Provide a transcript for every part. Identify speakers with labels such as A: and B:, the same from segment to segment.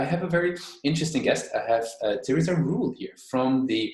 A: I have a very interesting guest. I have Teresa Rule here from the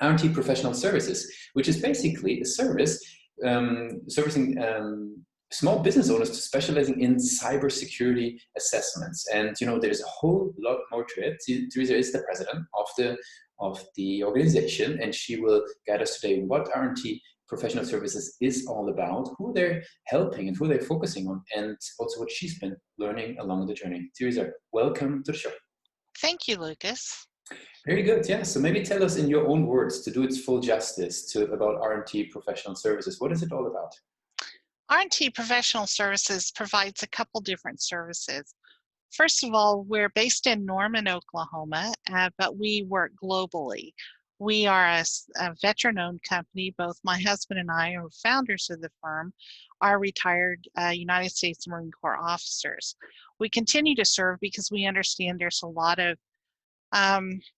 A: RNT Professional Services, which is basically a service servicing small business owners to specializing in cybersecurity assessments. And there's a whole lot more to it. Teresa is the president of the organization, and she will guide us today what RNT Professional Services is all about, who they're helping and who they're focusing on, and also what she's been learning along the journey. Teresa, welcome to the show.
B: Thank you, Lucas.
A: Very good. Yeah. So maybe tell us in your own words, to do its full justice, about RNT Professional Services. What is it all about?
B: RNT Professional Services provides a couple different services. First of all, we're based in Norman, Oklahoma, but we work globally. We are a veteran-owned company. Both my husband and I are founders of the firm, are retired United States Marine Corps officers. We continue to serve because we understand there's a lot of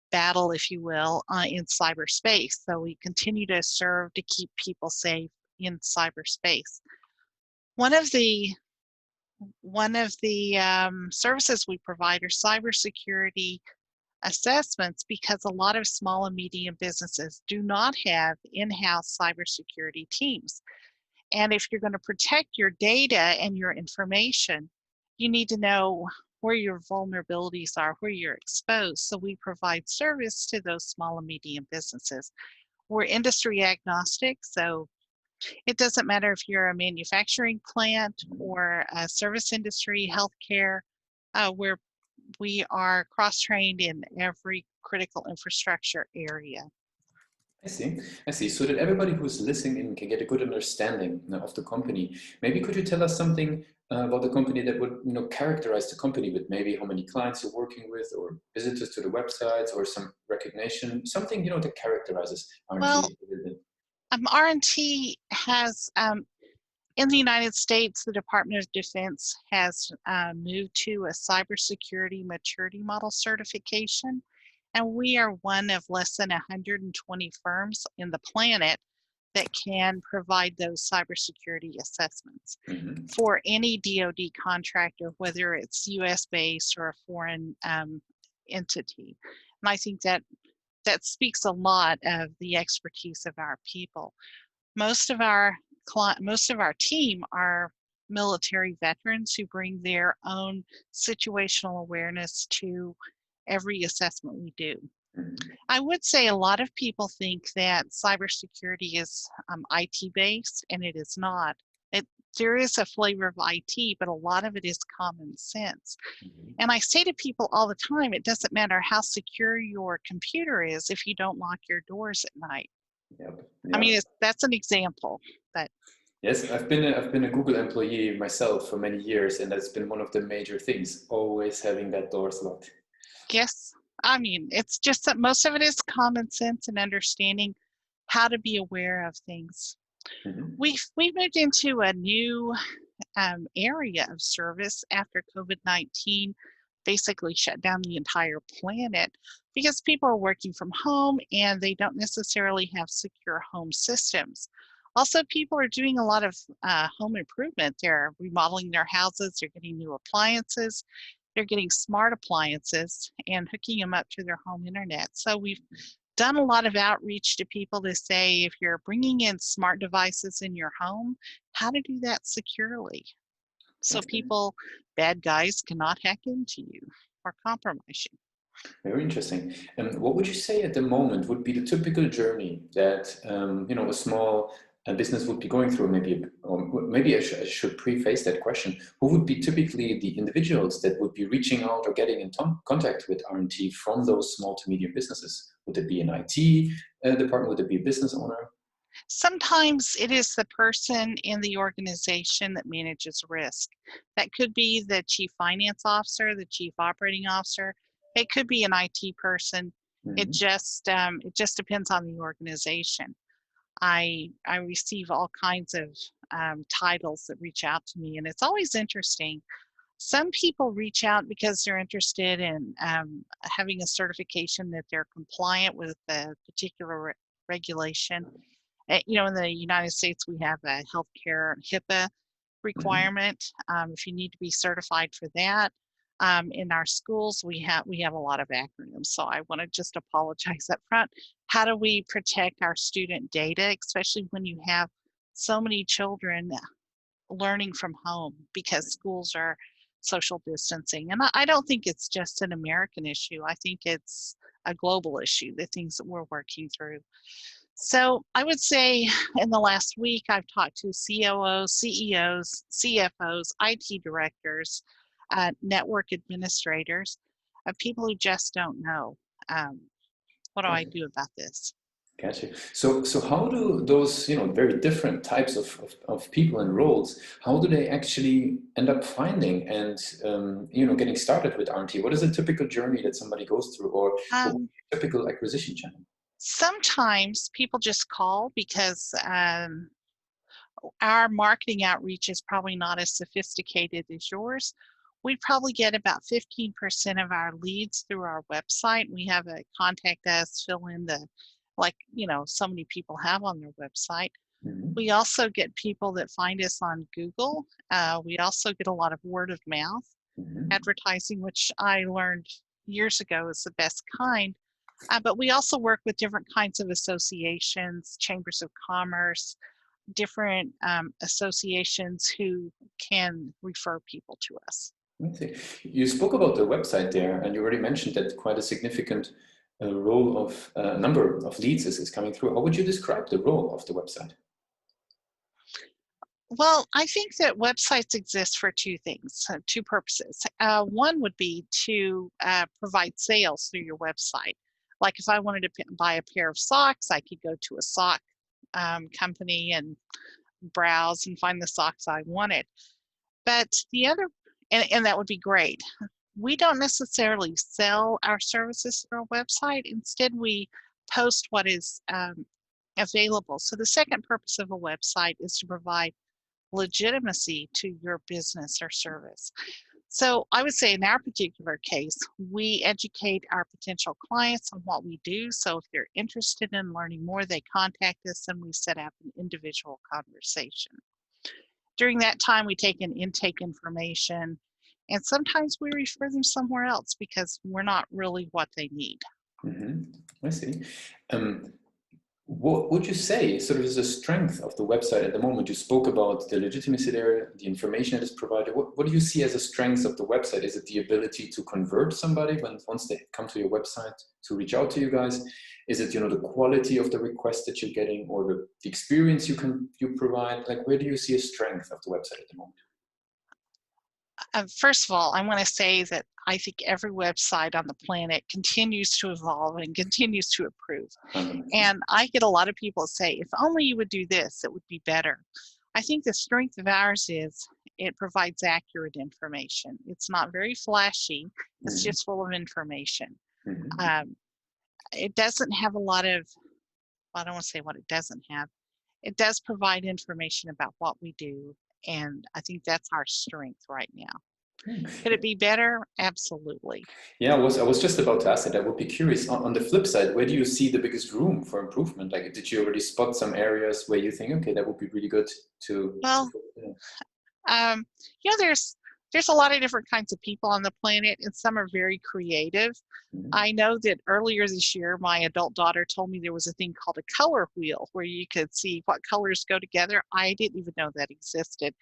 B: battle, if you will, in cyberspace. So we continue to serve to keep people safe in cyberspace. One of the services we provide are cybersecurity assessments, because a lot of small and medium businesses do not have in-house cybersecurity teams. And if you're going to protect your data and your information, you need to know where your vulnerabilities are, where you're exposed. So we provide service to those small and medium businesses. We're industry agnostic, so it doesn't matter if you're a manufacturing plant or a service industry, healthcare. We are cross-trained in every critical infrastructure area.
A: I see. So that everybody who's listening in can get a good understanding of the company. Maybe could you tell us something about the company that would characterize the company, with maybe how many clients you're working with, or visitors to the websites, or some recognition, something that characterizes RNT
B: Well,
A: a little bit.
B: RNT has, in the United States, the Department of Defense has moved to a cybersecurity maturity model certification, and we are one of less than 120 firms in the planet that can provide those cybersecurity assessments for any DoD contractor, whether it's US-based or a foreign entity. And I think that speaks a lot of the expertise of our people. Most of our team are military veterans who bring their own situational awareness to every assessment we do. I would say a lot of people think that cybersecurity is IT based, and it is not. There is a flavor of IT, but a lot of it is common sense. And I say to people all the time, it doesn't matter how secure your computer is if you don't lock your doors at night.
A: Yep.
B: I mean, that's an example. But
A: yes, I've been a Google employee myself for many years, and that's been one of the major things, always having that doors locked.
B: Yes, I mean, it's just that most of it is common sense and understanding how to be aware of things. We've moved into a new area of service after COVID-19 basically shut down the entire planet, because people are working from home and they don't necessarily have secure home systems. Also, people are doing a lot of home improvement. They're remodeling their houses, they're getting new appliances, they're getting smart appliances and hooking them up to their home internet. So we've done a lot of outreach to people to say, if you're bringing in smart devices in your home, how to do that securely. So people, bad guys, cannot hack into you or compromise you.
A: Very interesting. And what would you say at the moment would be the typical journey that a small business would be going through? Maybe I should preface that question. Who would be typically the individuals that would be reaching out or getting in contact with RNT from those small to medium businesses? Would it be an IT department? Would it be a business owner?
B: Sometimes it is the person in the organization that manages risk. That could be the chief finance officer, the chief operating officer. It could be an IT person. It just depends on the organization. I receive all kinds of titles that reach out to me, and it's always interesting. Some people reach out because they're interested in having a certification that they're compliant with a particular regulation. In the United States, we have a healthcare HIPAA requirement. If you need to be certified for that, In our schools, we have a lot of acronyms, so I want to just apologize up front. How do we protect our student data, especially when you have so many children learning from home because schools are social distancing? And I don't think it's just an American issue. I think it's a global issue, the things that we're working through. So I would say in the last week, I've talked to COOs, CEOs, CFOs, IT directors, network administrators, people who just don't know. What do I do about this?
A: Gotcha. So how do those, very different types of people and roles, how do they actually end up finding and, getting started with RNT? What is a typical journey that somebody goes through, or what would be a typical acquisition channel?
B: Sometimes people just call because our marketing outreach is probably not as sophisticated as yours. We probably get about 15% of our leads through our website. We have a contact us, fill in the, so many people have on their website.
A: Mm-hmm.
B: We also get people that find us on Google. We also get a lot of word of mouth advertising, which I learned years ago is the best kind. But we also work with different kinds of associations, chambers of commerce, different associations who can refer people to us.
A: I see. You spoke about the website there, and you already mentioned that quite a significant role of number of leads is coming through. How would you describe the role of the website?
B: Well, I think that websites exist for two things, two purposes. One would be to provide sales through your website. Like if I wanted to buy a pair of socks, I could go to a sock company and browse and find the socks I wanted. But the other, and that would be great. We don't necessarily sell our services through our website. Instead, we post what is available. So the second purpose of a website is to provide legitimacy to your business or service. So I would say in our particular case, we educate our potential clients on what we do. So if they're interested in learning more, they contact us and we set up an individual conversation. During that time, we take in intake information, and sometimes we refer them somewhere else because we're not really what they need.
A: Mm-hmm. I see. What would you say sort of is the strength of the website at the moment? You spoke about the legitimacy there, the information that is provided. What do you see as a strength of the website? Is it the ability to convert somebody once they come to your website to reach out to you guys? Is it, the quality of the request that you're getting, or the experience you provide? Like, where do you see a strength of the website at the moment?
B: First of all, I want to say that I think every website on the planet continues to evolve and continues to improve. And I get a lot of people say, if only you would do this, it would be better. I think the strength of ours is it provides accurate information. It's not very flashy. It's just full of information. It doesn't have a lot of, I don't want to say what it doesn't have. It does provide information about what we do. And I think that's our strength right now. Could it be better? Absolutely.
A: Yeah, I was just about to ask that. I would be curious. On the flip side, where do you see the biggest room for improvement? Like, did you already spot some areas where you think, okay, that would be really good to?
B: Well, there's a lot of different kinds of people on the planet, and some are very creative. I know that earlier this year, my adult daughter told me there was a thing called a color wheel where you could see what colors go together. I didn't even know that existed.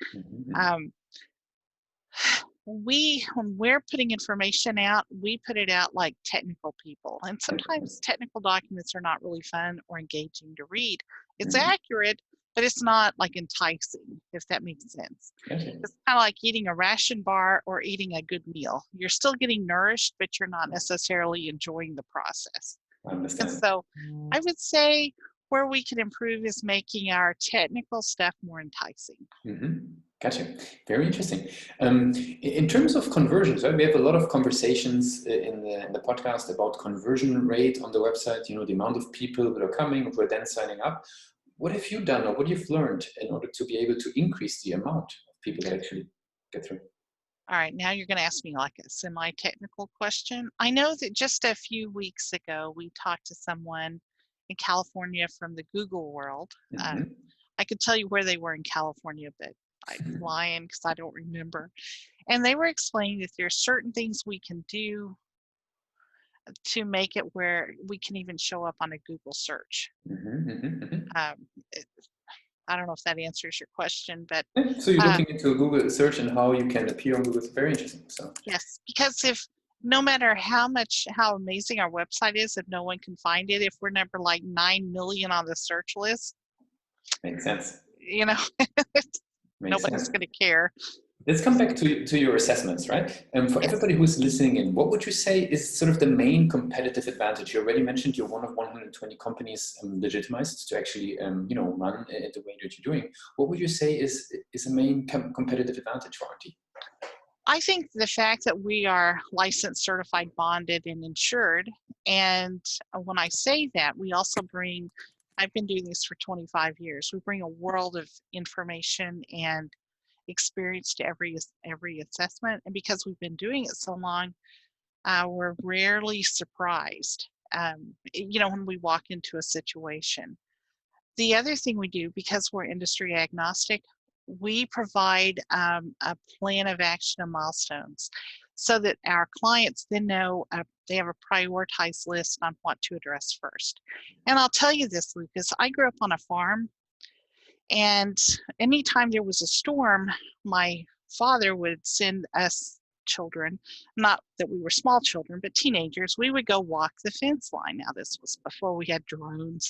B: When we're putting information out, we put it out like technical people. And sometimes technical documents are not really fun or engaging to read. It's accurate, but it's not like enticing, if that makes sense. It's kind of like eating a ration bar or eating a good meal. You're still getting nourished, but you're not necessarily enjoying the process.
A: I understand.
B: And so I would say where we can improve is making our technical stuff more enticing.
A: Gotcha. Very interesting. In terms of conversions, right, we have a lot of conversations in the podcast about conversion rate on the website, the amount of people that are coming who are then signing up. What have you done, or what you've learned in order to be able to increase the amount of people that actually get through?
B: All right, now you're going to ask me like a semi-technical question. I know that just a few weeks ago, we talked to someone in California from the Google world. I could tell you where they were in California, but I'm lying because I don't remember. And they were explaining that there are certain things we can do to make it where we can even show up on a Google search. Um, I don't know if that answers your question, but
A: Yeah, so you're looking into Google search and how you can appear on Google. It's very interesting. So
B: yes, because if no matter how amazing our website is, if no one can find it, if we're number like 9 million on the search list,
A: makes sense.
B: you know, nobody's going to care.
A: Let's come back to your assessments, right? And for everybody who's listening in, what would you say is sort of the main competitive advantage? You already mentioned you're one of 120 companies legitimized to actually, run it the way that you're doing. What would you say is a main competitive advantage for RNT?
B: I think the fact that we are licensed, certified, bonded, and insured, and when I say that, we also bring, I've been doing this for 25 years, we bring a world of information and experience to every assessment. And because we've been doing it so long, we're rarely surprised, when we walk into a situation. The other thing we do, because we're industry agnostic, we provide a plan of action and milestones so that our clients then know they have a prioritized list on what to address first. And I'll tell you this, Lucas, I grew up on a farm, and anytime there was a storm, my father would send us children, not that we were small children, but teenagers, we would go walk the fence line. Now, this was before we had drones.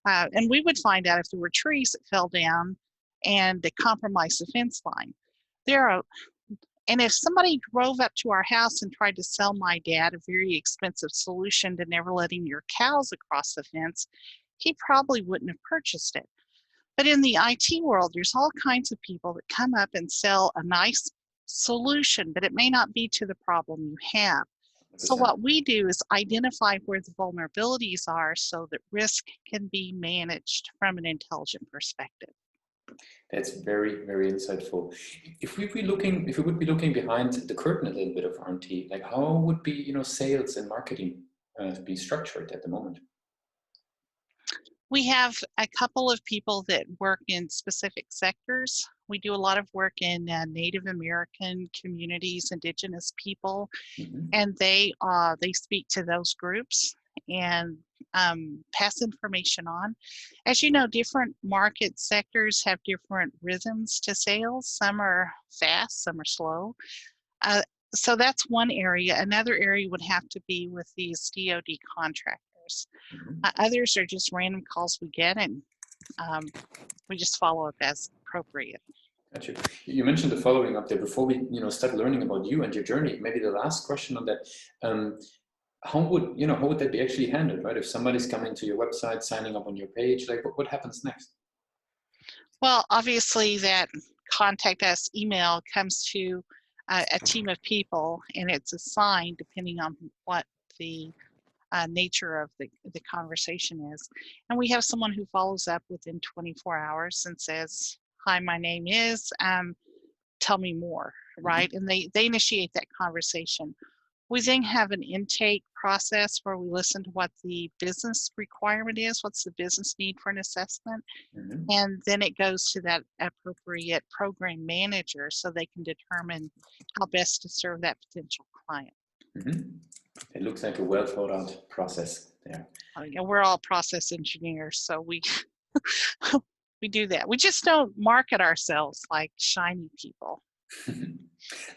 B: And we would find out if there were trees that fell down and they compromised the fence line. And if somebody drove up to our house and tried to sell my dad a very expensive solution to never letting your cows across the fence, he probably wouldn't have purchased it. But in the IT world, there's all kinds of people that come up and sell a nice solution, but it may not be to the problem you have. So what we do is identify where the vulnerabilities are so that risk can be managed from an intelligent perspective.
A: That's very, very insightful. If we would be looking behind the curtain a little bit of RNT, like how would be sales and marketing be structured at the moment?
B: We have a couple of people that work in specific sectors. We do a lot of work in Native American communities, indigenous people, and they speak to those groups and pass information on. As you know, different market sectors have different rhythms to sales. Some are fast, some are slow. So that's one area. Another area would have to be with these DoD contractors. Others are just random calls we get, and we just follow up as appropriate.
A: Gotcha. You mentioned the following up there. Before we start learning about you and your journey, maybe the last question on that, how would that be actually handled, right? If somebody's coming to your website, signing up on your page, like what happens next?
B: Well, obviously that contact us email comes to a team of people, and it's assigned depending on what the nature of the conversation is. And we have someone who follows up within 24 hours and says, hi, my name is, tell me more, right? And they initiate that conversation. We then have an intake process where we listen to what the business requirement is, what's the business need for an assessment, and then it goes to that appropriate program manager so they can determine how best to serve that potential client.
A: It looks like a well thought out process there.
B: We're all process engineers, so we we do that. We just don't market ourselves like shiny people.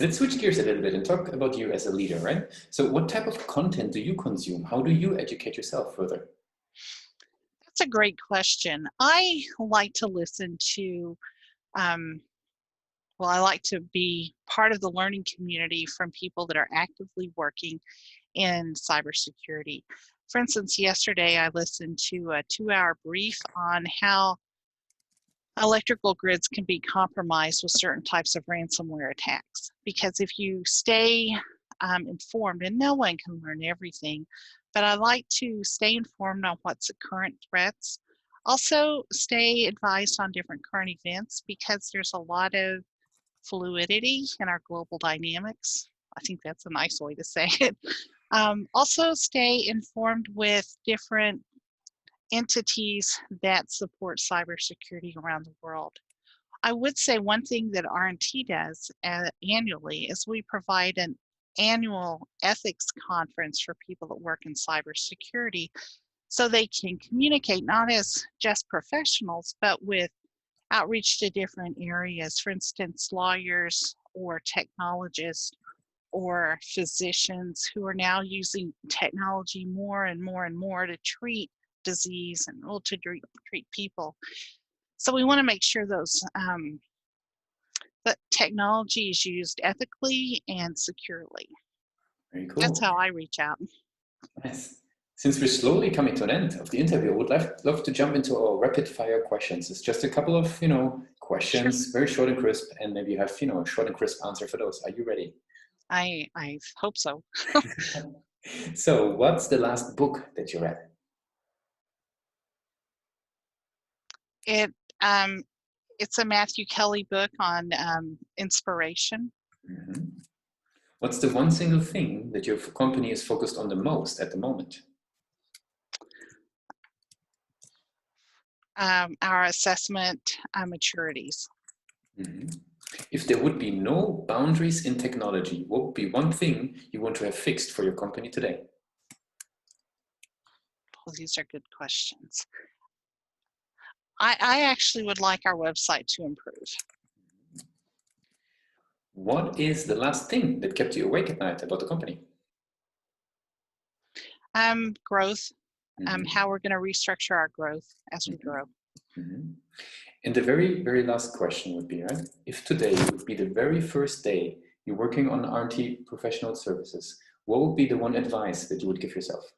A: Let's switch gears a little bit and talk about you as a leader, right? So what type of content do you consume? How do you educate yourself further?
B: That's a great question. I like to listen to, I like to be part of the learning community from people that are actively working in cybersecurity. For instance, yesterday I listened to a 2-hour brief on how electrical grids can be compromised with certain types of ransomware attacks. Because if you stay informed, and no one can learn everything, but I like to stay informed on what's the current threats. Also stay advised on different current events because there's a lot of fluidity in our global dynamics. I think that's a nice way to say it. Also stay informed with different entities that support cybersecurity around the world. I would say one thing that RNT does annually is we provide an annual ethics conference for people that work in cybersecurity so they can communicate not as just professionals, but with outreach to different areas. For instance, lawyers or technologists or physicians who are now using technology more and more and more to treat disease and to treat people. So we want to make sure that technology is used ethically and securely.
A: Very
B: That's
A: cool.
B: how I reach out.
A: Nice. Since we're slowly coming to an end of the interview, I would love to jump into our rapid fire questions. It's just a couple of, questions,
B: Sure.
A: very short and crisp, and maybe you have, a short and crisp answer for those. Are you ready?
B: I hope so.
A: So, what's the last book that you read?
B: It's a Matthew Kelly book on inspiration.
A: Mhm. What's the one single thing that your company is focused on the most at the moment?
B: Our assessment maturities.
A: Mhm. If there would be no boundaries in technology, what would be one thing you want to have fixed for your company today?
B: Well, these are good questions. I actually would like our website to improve.
A: What is the last thing that kept you awake at night about the company?
B: Growth.
A: Mhm.
B: How we're going to restructure our growth as we
A: Mhm.
B: grow.
A: Mhm. And the very, very last question would be, right? If today would be the very first day you're working on RNT professional services, what would be the one advice that you would give yourself?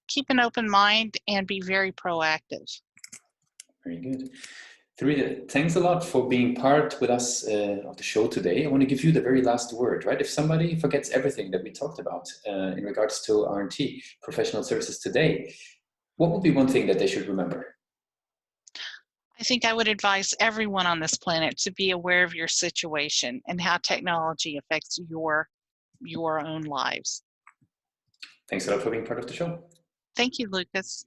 B: Keep an open mind and be very proactive.
A: Very good. Teresa, thanks a lot for being part with us of the show today. I want to give you the very last word, right? If somebody forgets everything that we talked about in regards to RNT professional services today, what would be one thing that they should remember?
B: I think I would advise everyone on this planet to be aware of your situation and how technology affects your own lives.
A: Thanks a lot for being part of the show.
B: Thank you, Lucas.